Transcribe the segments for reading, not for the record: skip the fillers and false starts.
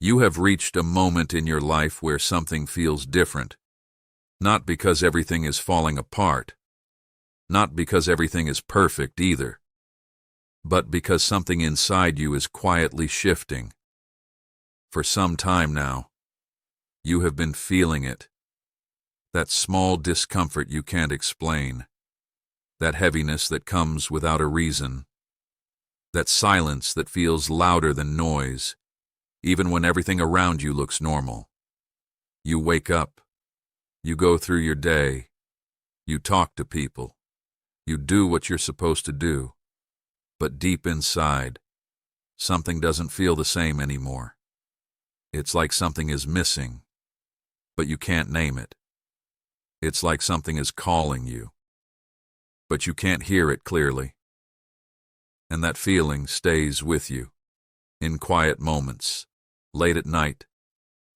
You have reached a moment in your life where something feels different, not because everything is falling apart, not because everything is perfect either, but because something inside you is quietly shifting. For some time now, you have been feeling it, that small discomfort you can't explain, that heaviness that comes without a reason, that silence that feels louder than noise, even when everything around you looks normal. You wake up, you go through your day, you talk to people, you do what you're supposed to do, but deep inside, something doesn't feel the same anymore. It's like something is missing, but you can't name it. It's like something is calling you, but you can't hear it clearly. And that feeling stays with you, in quiet moments, late at night,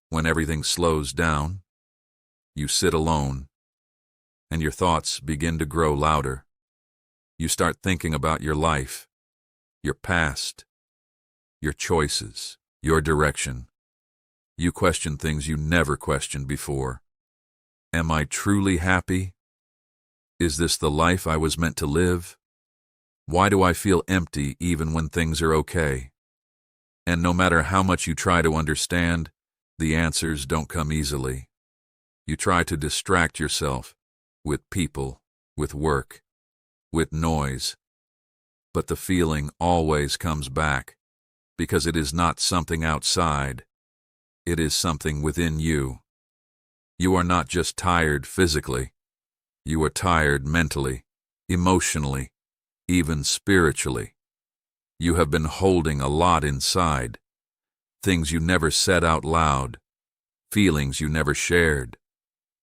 when everything slows down. You sit alone, and your thoughts begin to grow louder. You start thinking about your life, your past, your choices, your direction. You question things you never questioned before. Am I truly happy? Is this the life I was meant to live? Why do I feel empty even when things are okay? And no matter how much you try to understand, the answers don't come easily. You try to distract yourself with people, with work, with noise. But the feeling always comes back, because it is not something outside. It is something within you. You are not just tired physically. You are tired mentally, emotionally, even spiritually. You have been holding a lot inside. Things you never said out loud, feelings you never shared,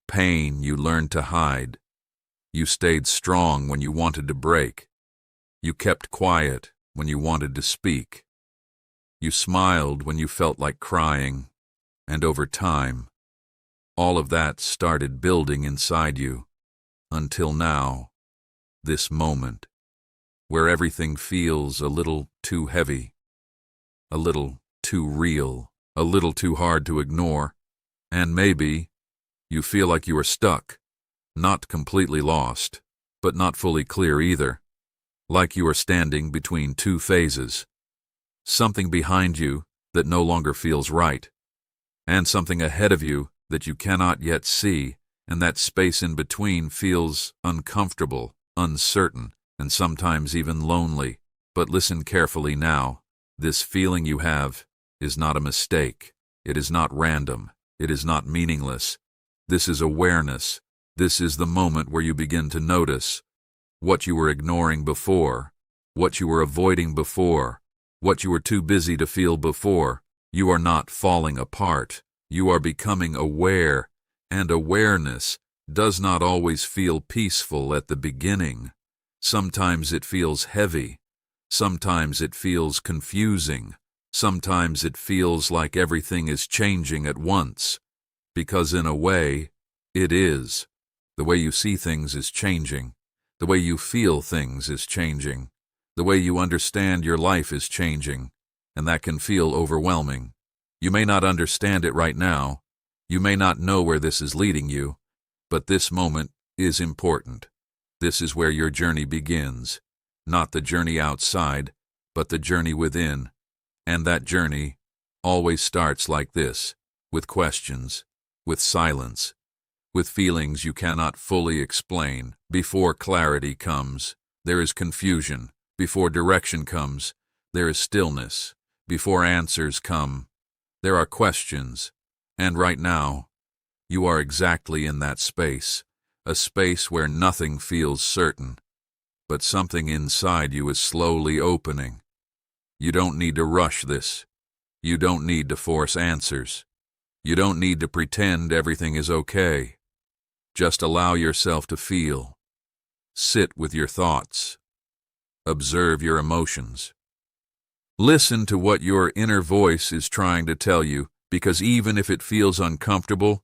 pain you learned to hide. You stayed strong when you wanted to break. You kept quiet when you wanted to speak. You smiled when you felt like crying. And over time, all of that started building inside you, until now, this moment, where everything feels a little too heavy, a little too real, a little too hard to ignore, and maybe you feel like you are stuck, not completely lost, but not fully clear either, like you are standing between two phases, something behind you that no longer feels right, and something ahead of you that you cannot yet see, and that space in between feels uncomfortable, uncertain, and sometimes even lonely. But listen carefully now. This feeling you have is not a mistake. It is not random. It is not meaningless. This is awareness. This is the moment where you begin to notice what you were ignoring before, what you were avoiding before, what you were too busy to feel before. You are not falling apart. You are becoming aware, and awareness does not always feel peaceful at the beginning. Sometimes it feels heavy. Sometimes it feels confusing. Sometimes it feels like everything is changing at once. Because in a way, it is. The way you see things is changing. The way you feel things is changing. The way you understand your life is changing. And that can feel overwhelming. You may not understand it right now. You may not know where this is leading you, but this moment is important. This is where your journey begins. Not the journey outside, but the journey within. And that journey always starts like this, with questions, with silence, with feelings you cannot fully explain. Before clarity comes, there is confusion. Before direction comes, there is stillness. Before answers come, there are questions. And right now, you are exactly in that space, a space where nothing feels certain, but something inside you is slowly opening. You don't need to rush this. You don't need to force answers. You don't need to pretend everything is okay. Just allow yourself to feel. Sit with your thoughts. Observe your emotions. Listen to what your inner voice is trying to tell you, because even if it feels uncomfortable,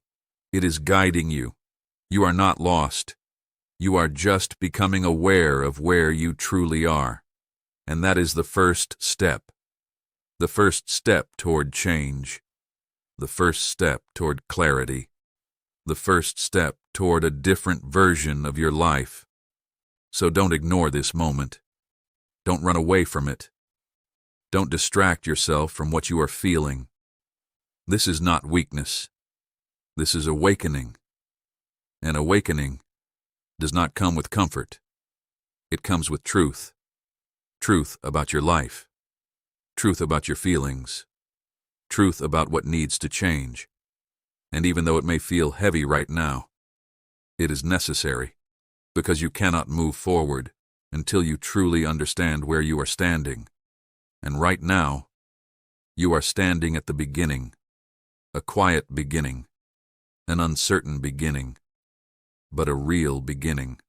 it is guiding you. You are not lost. You are just becoming aware of where you truly are. And that is the first step. The first step toward change. the first step toward clarity, the first step toward a different version of your life. So don't ignore this moment. Don't run away from it. Don't distract yourself from what you are feeling. This is not weakness. This is awakening. And awakening does not come with comfort. It comes with truth. Truth about your life. Truth about your feelings. Truth about what needs to change. And even though it may feel heavy right now, it is necessary, because you cannot move forward until you truly understand where you are standing. And right now, you are standing at the beginning, a quiet beginning, an uncertain beginning, but a real beginning.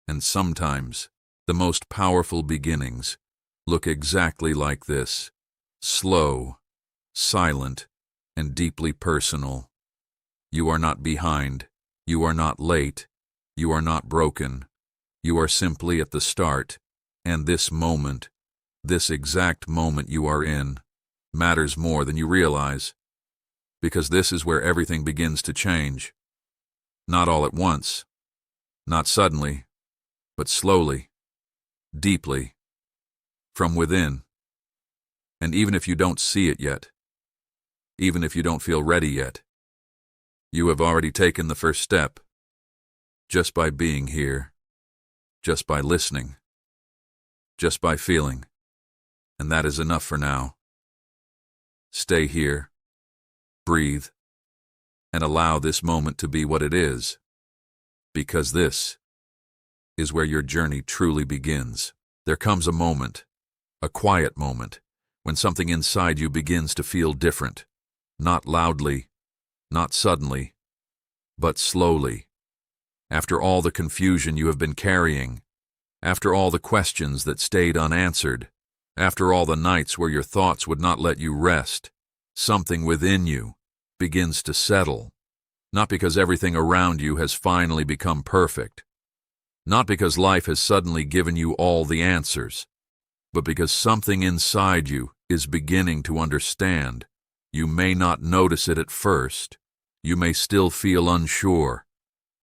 And sometimes, the most powerful beginnings look exactly like this: slow, silent, and deeply personal. You are not behind. You are not late. You are not broken. You are simply at the start, and this moment, this exact moment you are in, matters more than you realize, because this is where everything begins to change. Not all at once, not suddenly, but slowly, deeply, from within. And even if you don't see it yet, even if you don't feel ready yet, you have already taken the first step, just by being here, just by listening, just by feeling, and that is enough for now. Stay here, breathe, and allow this moment to be what it is, because this is where your journey truly begins. There comes a moment, a quiet moment, when something inside you begins to feel different, not loudly, not suddenly, but slowly. After all the confusion you have been carrying, after all the questions that stayed unanswered, after all the nights where your thoughts would not let you rest, something within you begins to settle, not because everything around you has finally become perfect, not because life has suddenly given you all the answers, but because something inside you is beginning to understand. You may not notice it at first. You may still feel unsure.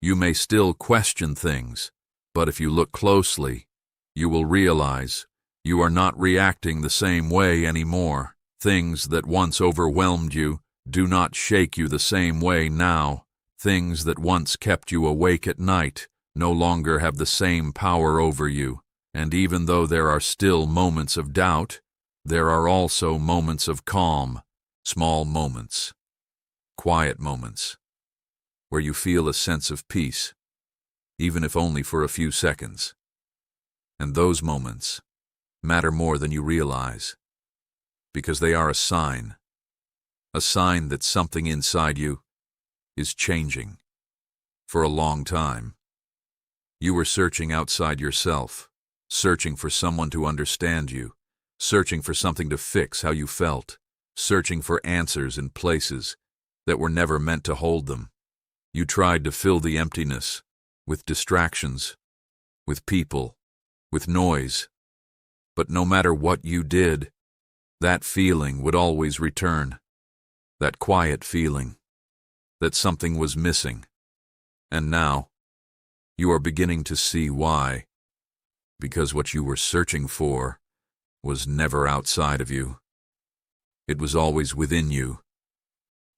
You may still question things, but if you look closely, you will realize you are not reacting the same way anymore. Things that once overwhelmed you do not shake you the same way now. Things that once kept you awake at night no longer have the same power over you. And even though there are still moments of doubt, there are also moments of calm, small moments, quiet moments, where you feel a sense of peace, even if only for a few seconds. And those moments matter more than you realize, because they are a sign that something inside you is changing. For a long time, you were searching outside yourself, searching for someone to understand you, searching for something to fix how you felt, searching for answers in places that were never meant to hold them. You tried to fill the emptiness with distractions, with people, with noise. But no matter what you did, that feeling would always return. That quiet feeling that something was missing. And now, you are beginning to see why. Because what you were searching for was never outside of you. It was always within you.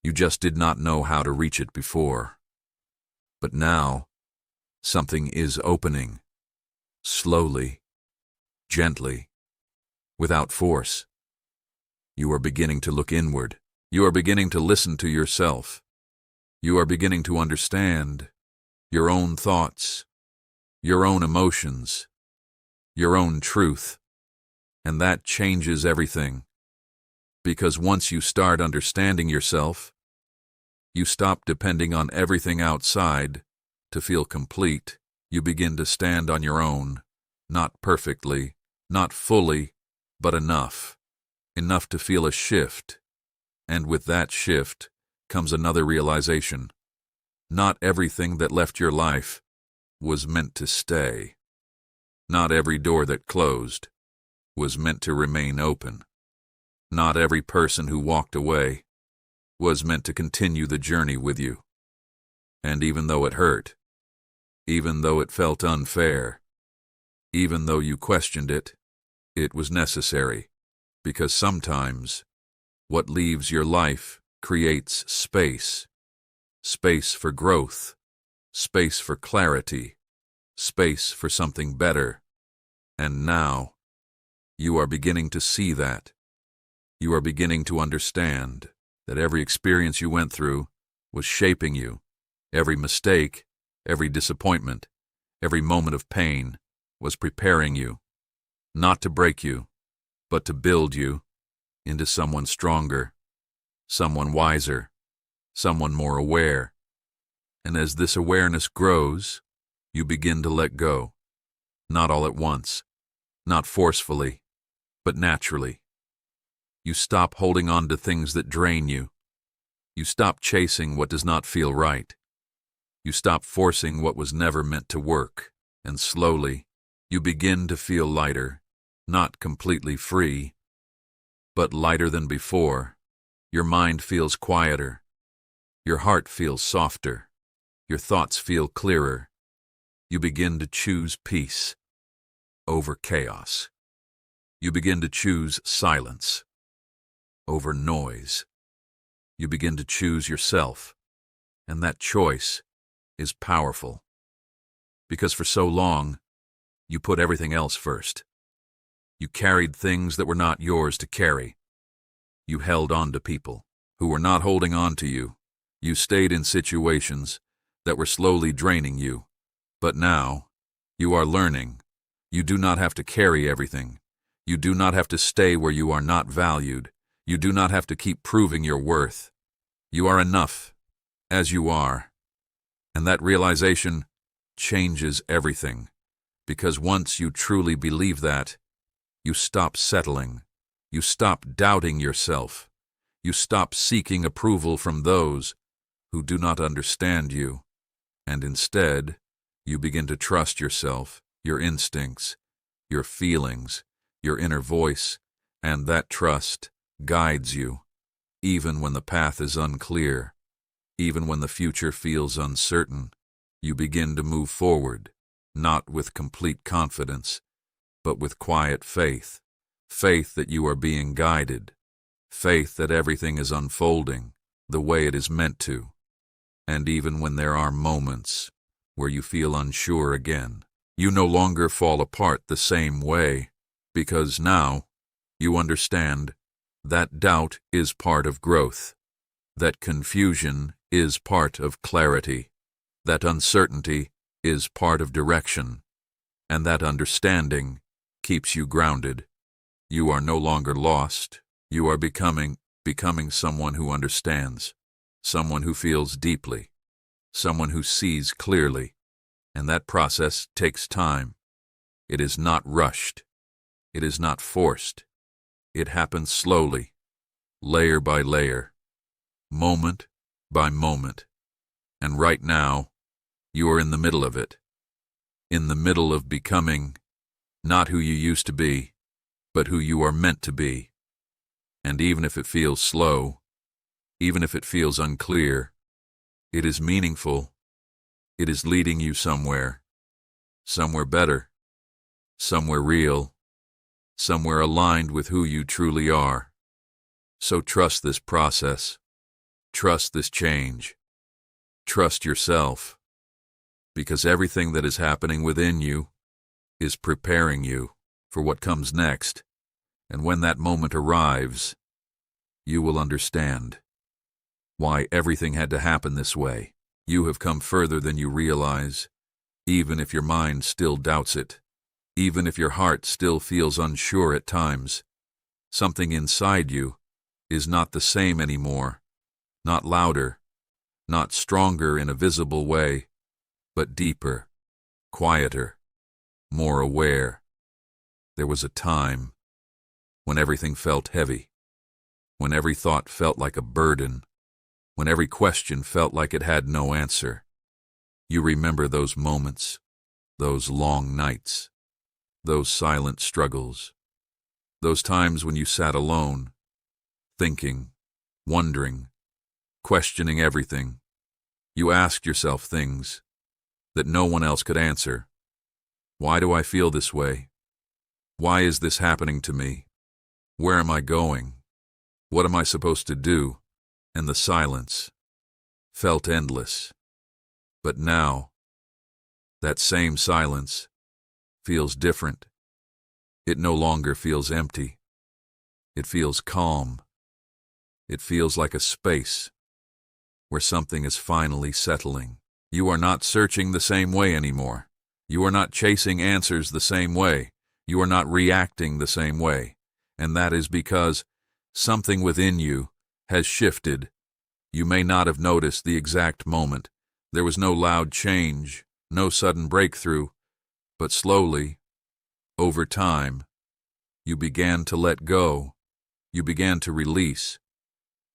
You just did not know how to reach it before. But now, something is opening. Slowly, gently, without force. You are beginning to look inward. You are beginning to listen to yourself. You are beginning to understand your own thoughts, your own emotions, your own truth. And that changes everything. Because once you start understanding yourself, you stop depending on everything outside to feel complete. You begin to stand on your own, not perfectly, not fully, but enough. Enough to feel a shift. And with that shift comes another realization. Not everything that left your life was meant to stay. Not every door that closed was meant to remain open. Not every person who walked away was meant to continue the journey with you. And even though it hurt, even though it felt unfair, even though you questioned it, it was necessary, because sometimes what leaves your life creates space. Space for growth, space for clarity, space for something better. And now, you are beginning to see that. You are beginning to understand that every experience you went through was shaping you. Every mistake, every disappointment, every moment of pain was preparing you, not to break you, but to build you into someone stronger, someone wiser, someone more aware. And as this awareness grows, you begin to let go, not all at once, not forcefully, but naturally. You stop holding on to things that drain you. You stop chasing what does not feel right. You stop forcing what was never meant to work, and slowly, you begin to feel lighter, not completely free, but lighter than before. Your mind feels quieter. Your heart feels softer. Your thoughts feel clearer. You begin to choose peace over chaos. You begin to choose silence over noise. You begin to choose yourself, and that choice is powerful. Because for so long, you put everything else first. You carried things that were not yours to carry. You held on to people who were not holding on to you. You stayed in situations that were slowly draining you. But now, you are learning. You do not have to carry everything. You do not have to stay where you are not valued. You do not have to keep proving your worth. You are enough, as you are. And that realization changes everything. Because once you truly believe that, you stop settling. You stop doubting yourself. You stop seeking approval from those who do not understand you. And instead, you begin to trust yourself, your instincts, your feelings, your inner voice, and that trust guides you, even when the path is unclear, even when the future feels uncertain. You begin to move forward, not with complete confidence, but with quiet faith. Faith that you are being guided. Faith that everything is unfolding the way it is meant to. And even when there are moments where you feel unsure again, you no longer fall apart the same way, because now you understand that doubt is part of growth, that confusion is part of clarity, that uncertainty is part of direction, and that understanding keeps you grounded. You are no longer lost. You are becoming someone who understands, someone who feels deeply, someone who sees clearly. And that process takes time. It is not rushed. It is not forced. It happens slowly, layer by layer, moment by moment. And right now, you are in the middle of it. In the middle of becoming not who you used to be, but who you are meant to be. And even if it feels slow, even if it feels unclear, it is meaningful. It is leading you somewhere better, somewhere real, somewhere aligned with who you truly are. So trust this process. Trust this change. Trust yourself, because everything that is happening within you is preparing you for what comes next. And when that moment arrives, you will understand why everything had to happen this way. You have come further than you realize, even if your mind still doubts it, even if your heart still feels unsure at times. Something inside you is not the same anymore, not louder, not stronger in a visible way, but deeper, quieter, more aware. There was a time when everything felt heavy, when every thought felt like a burden, when every question felt like it had no answer. You remember those moments, those long nights, those silent struggles, those times when you sat alone, thinking, wondering, questioning everything. You asked yourself things that no one else could answer. Why do I feel this way? Why is this happening to me? Where am I going? What am I supposed to do? And the silence felt endless. But now, that same silence feels different. It no longer feels empty. It feels calm. It feels like a space where something is finally settling. You are not searching the same way anymore. You are not chasing answers the same way. You are not reacting the same way. And that is because something within you has shifted. You may not have noticed the exact moment. There was no loud change, no sudden breakthrough, but slowly, over time, you began to let go. You began to release.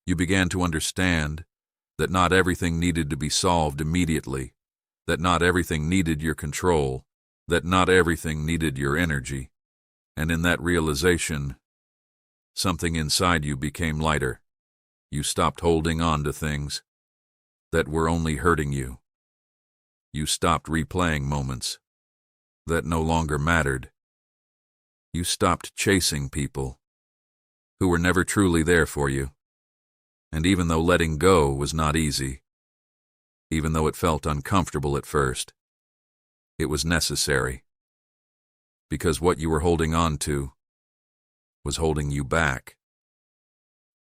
You began to understand that not everything needed to be solved immediately, that not everything needed your control, that not everything needed your energy. And in that realization, something inside you became lighter. You stopped holding on to things that were only hurting you. You stopped replaying moments that no longer mattered. You stopped chasing people who were never truly there for you. And even though letting go was not easy, even though it felt uncomfortable at first, it was necessary. Because what you were holding on to was holding you back.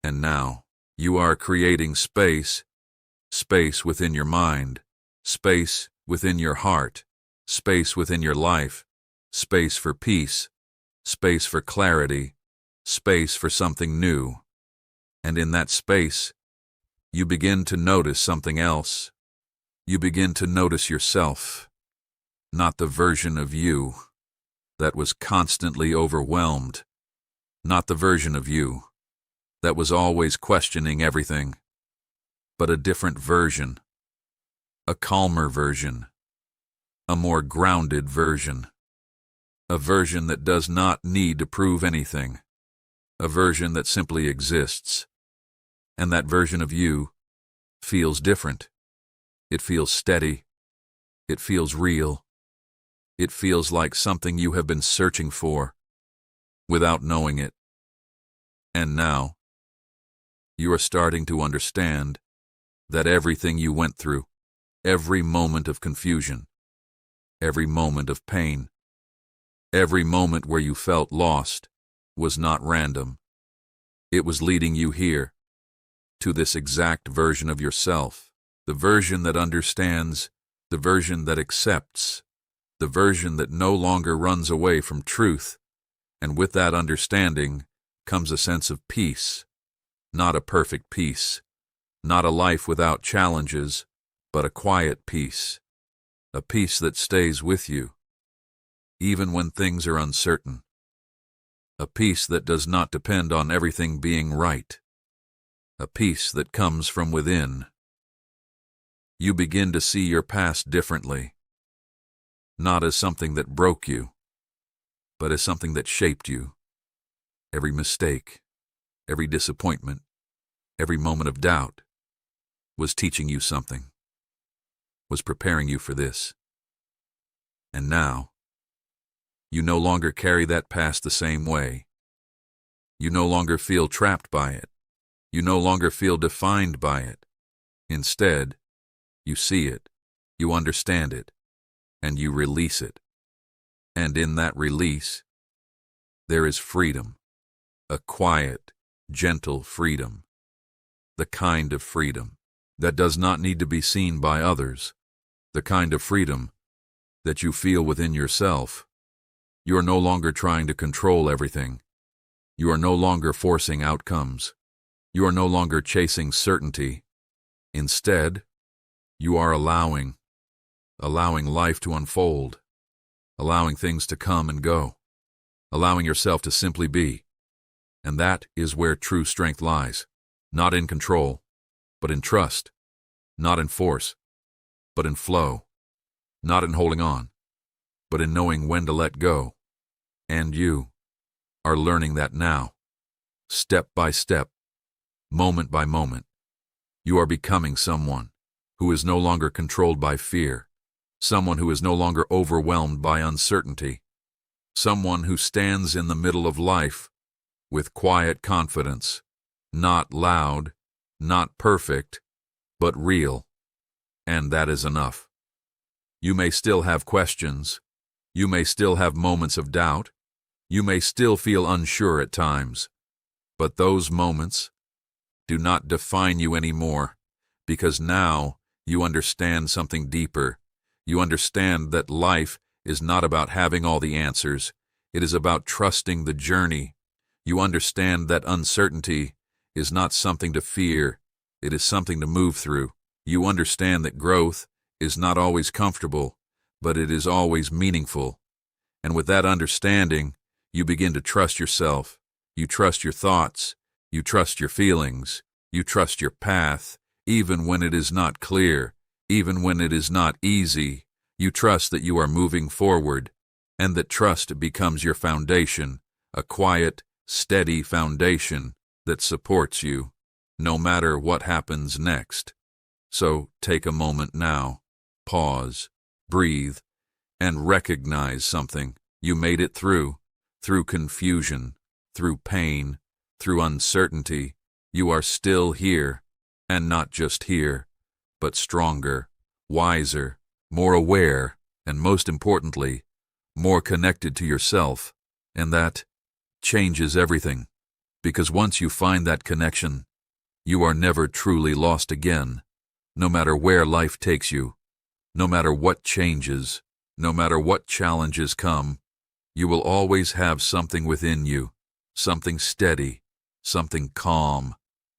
And now, you are creating space, space within your mind, space within your heart, space within your life, space for peace, space for clarity, space for something new. And in that space, you begin to notice something else. You begin to notice yourself, not the version of you that was constantly overwhelmed, not the version of you that was always questioning everything, but a different version, a calmer version, a more grounded version, a version that does not need to prove anything, a version that simply exists. And that version of you feels different. It feels steady. It feels real. It feels like something you have been searching for without knowing it. And now, you are starting to understand that everything you went through, every moment of confusion, every moment of pain, every moment where you felt lost, was not random. It was leading you here, to this exact version of yourself, the version that understands, the version that accepts, the version that no longer runs away from truth. And with that understanding comes a sense of peace, not a perfect peace, not a life without challenges, but a quiet peace, a peace that stays with you, even when things are uncertain, a peace that does not depend on everything being right, a peace that comes from within. You begin to see your past differently, not as something that broke you, but as something that shaped you. Every mistake, every disappointment, every moment of doubt was teaching you something, was preparing you for this. And now, you no longer carry that past the same way. You no longer feel trapped by it. You no longer feel defined by it. Instead, you see it, you understand it, and you release it. And in that release, there is freedom, a quiet, gentle freedom, the kind of freedom that does not need to be seen by others, the kind of freedom that you feel within yourself. You are no longer trying to control everything. You are no longer forcing outcomes. You are no longer chasing certainty. Instead, you are allowing life to unfold, allowing things to come and go, allowing yourself to simply be. And that is where true strength lies, not in control, but in trust, not in force, but in flow, not in holding on, but in knowing when to let go. And you are learning that now, step by step, moment by moment, You are becoming someone who is no longer controlled by fear, someone who is no longer overwhelmed by uncertainty, someone who stands in the middle of life with quiet confidence, not loud, not perfect, but real. And that is enough. You may still have questions. You may still have moments of doubt. You may still feel unsure at times. But those moments do not define you anymore, because now you understand something deeper. You understand that life is not about having all the answers. It is about trusting the journey. You understand that uncertainty is not something to fear. It is something to move through. You understand that growth is not always comfortable, but it is always meaningful. And with that understanding, you begin to trust yourself. You trust your thoughts. You trust your feelings. You trust your path, even when it is not clear, even when it is not easy. You trust that you are moving forward, and that trust becomes your foundation, a quiet, steady foundation that supports you, no matter what happens next. So take a moment now, pause, breathe, and recognize something. You made it through confusion, through pain, through uncertainty. You are still here, and not just here, but stronger, wiser, more aware, and most importantly, more connected to yourself. And that changes everything, because once you find that connection, you are never truly lost again. No matter where life takes you, no matter what changes, no matter what challenges come, you will always have something within you, something steady, something calm,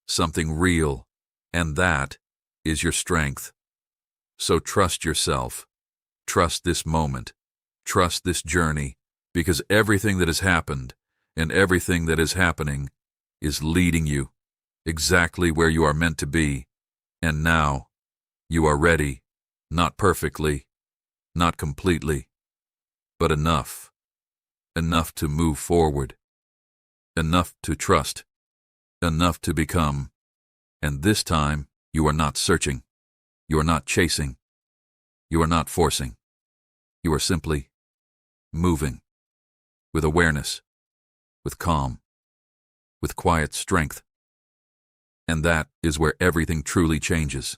something real, and that is your strength. So trust yourself, trust this moment, trust this journey, because everything that has happened and everything that is happening is leading you exactly where you are meant to be. And now you are ready, not perfectly, not completely, but enough to move forward, enough to trust, enough to become. And this time, you are not searching, you are not chasing, you are not forcing. You are simply moving, with awareness, with calm, with quiet strength. And that is where everything truly changes.